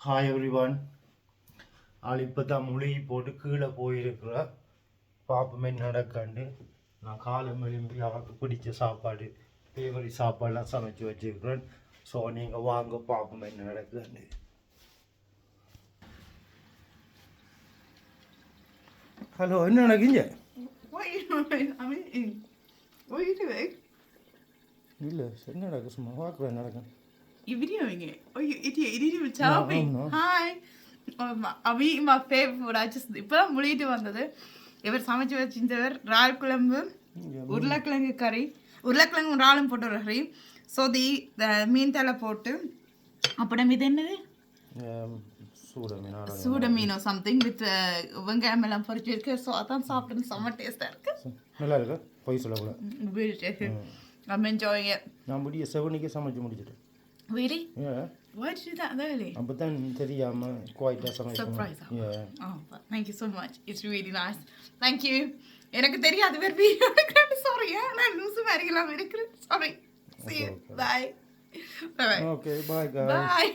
Hi everyone. ஆள் இப்போ தான் முழுகி போட்டு கீழே போயிருக்கிற பாப்பமே நடக்காண்டு நான் காலம் எழும்பி அவருக்கு பிடிச்ச சாப்பாடு ஃபேவரட் சாப்பாடெலாம் சமைச்சு வச்சுருக்கிறேன். ஸோ நீங்கள் வாங்க பாப்பமே என்ன நடக்குதுன்னு. ஹலோ, என்ன நடக்குங்க? இல்லை, என்ன நடக்கு? சும்மா பார்க்குறேன் நடக்கும். Videoing it. Oh, you idiot! You didn't even tell me. Hi. I'm eating my favorite food. I just இப்பதான் முடிட்டு வந்தது. இவர் சமைச்சு வச்சிருந்தவர் இறால் குழம்பு, உருளைக்கிழங்கு கறி, உருளைக்கிழங்கு இறாலும் போட்டு ஒரு கறி, சொதி மீன் தலை போட்டு, அப்புறம் இது என்னது? சூட மீனோ சம்திங் வித் வெங்காயம் எல்லாம் பொரிச்சு இருக்கு. ஸோ அதான் சாப்பிட்டு செம்ம டேஸ்டாக இருக்கு. நல்லா இருக்கு, போய் சொல்லக்கூடாது. I'm enjoying it. நான் முடிய 7 சமைச்சு முடிச்சிட்டேன். Really? Yeah. Why did you do that early? அப்பதான் தெரியாம குவைட்டா சமைச்சேன். Surprise. Yeah. Oh, thank you so much. It's really nice. Thank you. எனக்கு தெரியாது வேற வீடியோ எடுக்கிறேன். சாரி. நான் லூசு மாதிரி எல்லாம் எடுக்கிறேன். Sorry. See you. Bye. Bye. Okay, bye guys. Bye.